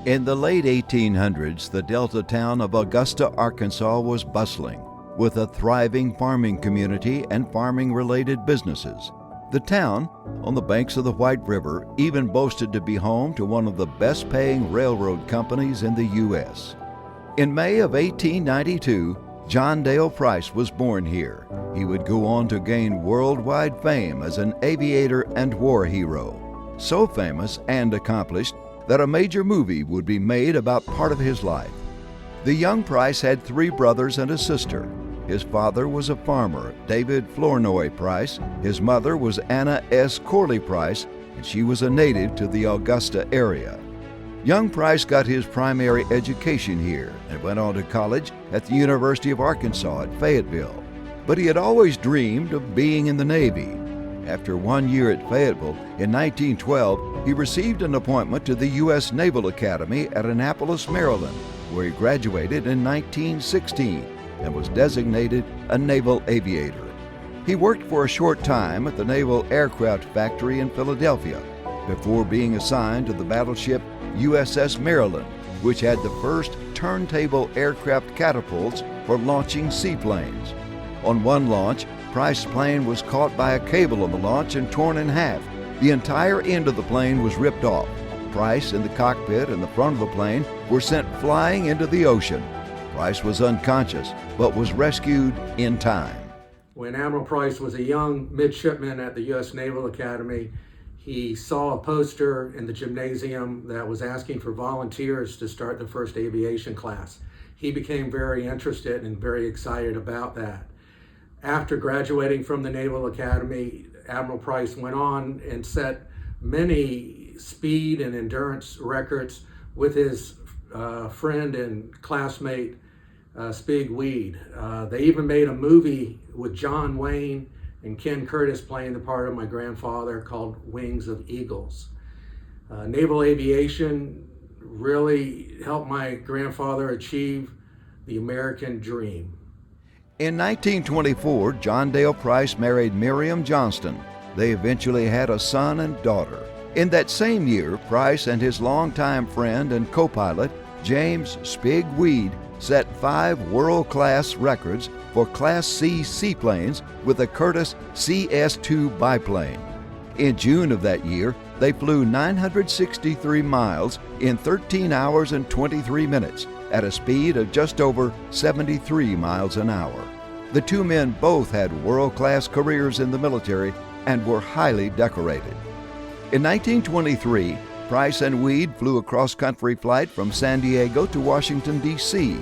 In the late 1800s, the delta town of Augusta, Arkansas was bustling, with a thriving farming community and farming-related businesses. The town, on the banks of the White River, even boasted to be home to one of the best-paying railroad companies in the U.S. In May of 1892, John Dale Price was born here. He would go on to gain worldwide fame as an aviator and war hero, so famous and accomplished that a major movie would be made about part of his life. The young Price had 3 brothers and a sister. His father was a farmer, David Flournoy Price. His mother was Anna S. Corley Price, and she was a native to the Augusta area. Young Price got his primary education here and went on to college at the University of Arkansas at Fayetteville. But he had always dreamed of being in the Navy. After 1 year at Fayetteville, in 1912, he received an appointment to the U.S. Naval Academy at Annapolis, Maryland, where he graduated in 1916 and was designated a naval aviator. He worked for a short time at the Naval Aircraft Factory in Philadelphia before being assigned to the battleship USS Maryland, which had the first turntable aircraft catapults for launching seaplanes. On one launch, Price's plane was caught by a cable on the launch and torn in half. The entire end of the plane was ripped off. Price and the cockpit and the front of the plane were sent flying into the ocean. Price was unconscious, but was rescued in time. When Admiral Price was a young midshipman at the U.S. Naval Academy, he saw a poster in the gymnasium that was asking for volunteers to start the first aviation class. He became very interested and very excited about that. After graduating from the Naval Academy, Admiral Price went on and set many speed and endurance records with his friend and classmate, Spig Weed. They even made a movie with John Wayne and Ken Curtis playing the part of my grandfather called Wings of Eagles. Naval aviation really helped my grandfather achieve the American dream. In 1924, John Dale Price married Miriam Johnston. They eventually had a son and daughter. In that same year, Price and his longtime friend and co-pilot, James Spig Weed, set 5 world-class records for Class C seaplanes with the Curtiss CS-2 biplane. In June of that year, they flew 963 miles in 13 hours and 23 minutes at a speed of just over 73 miles an hour. The 2 men both had world-class careers in the military and were highly decorated. In 1923, Price and Weed flew a cross-country flight from San Diego to Washington, D.C.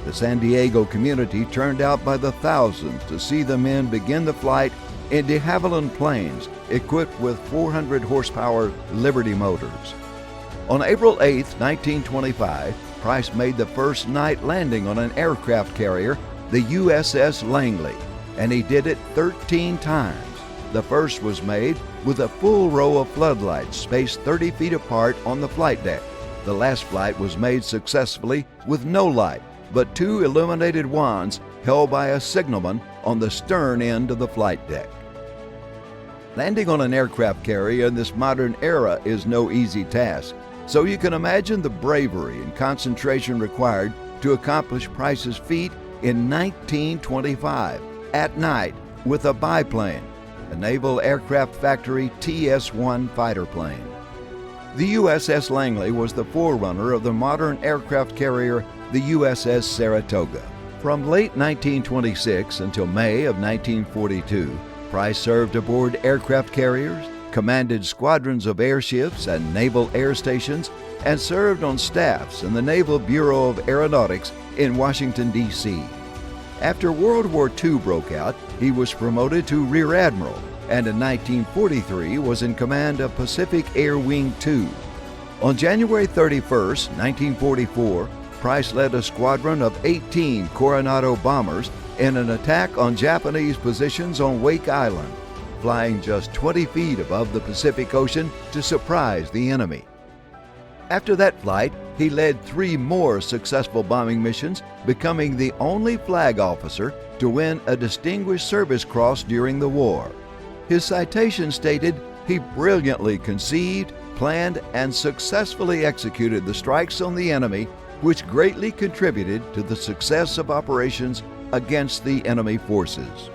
The San Diego community turned out by the thousands to see the men begin the flight in de Havilland planes equipped with 400 horsepower Liberty motors. On April 8, 1925, Price made the first night landing on an aircraft carrier, the USS Langley, and he did it 13 times. The first was made with a full row of floodlights spaced 30 feet apart on the flight deck. The last flight was made successfully with no light, but 2 illuminated wands held by a signalman on the stern end of the flight deck. Landing on an aircraft carrier in this modern era is no easy task, so you can imagine the bravery and concentration required to accomplish Price's feat in 1925 at night with a biplane, a Naval Aircraft Factory TS-1 fighter plane. The USS Langley was the forerunner of the modern aircraft carrier, the USS Saratoga. From late 1926 until May of 1942, Price served aboard aircraft carriers, commanded squadrons of airships and naval air stations, and served on staffs in the Naval Bureau of Aeronautics in Washington, D.C. After World War II broke out, he was promoted to Rear Admiral, and in 1943 was in command of Pacific Air Wing 2. On January 31, 1944, Price led a squadron of 18 Coronado bombers in an attack on Japanese positions on Wake Island, flying just 20 feet above the Pacific Ocean to surprise the enemy. After that flight, he led 3 more successful bombing missions, becoming the only flag officer to win a Distinguished Service Cross during the war. His citation stated, "He brilliantly conceived, planned and successfully executed the strikes on the enemy, which greatly contributed to the success of operations against the enemy forces.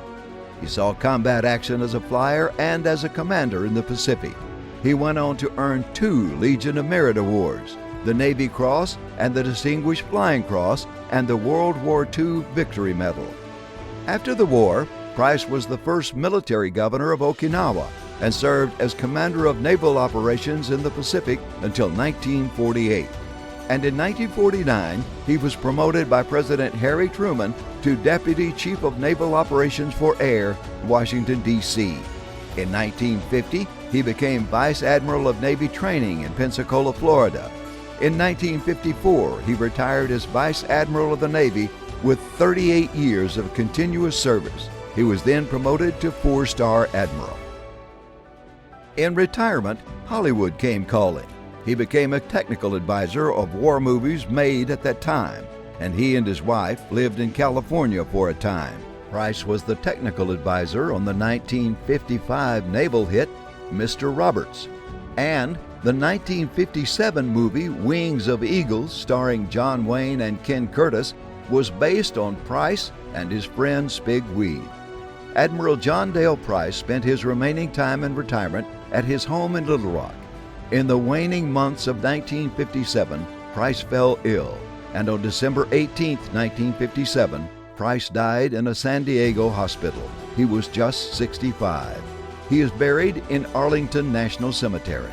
He saw combat action as a flyer and as a commander in the Pacific. He went on to earn 2 Legion of Merit Awards, the Navy Cross and the Distinguished Flying Cross, and the World War II Victory Medal. After the war, Price was the first military governor of Okinawa and served as commander of naval operations in the Pacific until 1948. And in 1949, he was promoted by President Harry Truman to Deputy Chief of Naval Operations for Air, Washington, D.C. In 1950, he became Vice Admiral of Navy Training in Pensacola, Florida. In 1954, he retired as Vice Admiral of the Navy with 38 years of continuous service. He was then promoted to 4-star Admiral. In retirement, Hollywood came calling. He became a technical advisor of war movies made at that time, and he and his wife lived in California for a time. Price was the technical advisor on the 1955 naval hit Mr. Roberts, and the 1957 movie Wings of Eagles, starring John Wayne and Ken Curtis, was based on Price and his friend Spig Weed. Admiral John Dale Price spent his remaining time in retirement at his home in Little Rock. In the waning months of 1957, Price fell ill, and on December 18, 1957, Price died in a San Diego hospital. He was just 65. He is buried in Arlington National Cemetery.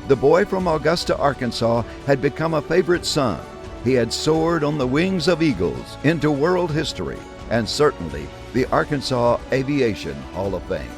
The boy from Augusta, Arkansas, had become a favorite son. He had soared on the wings of eagles into world history and certainly the Arkansas Aviation Hall of Fame.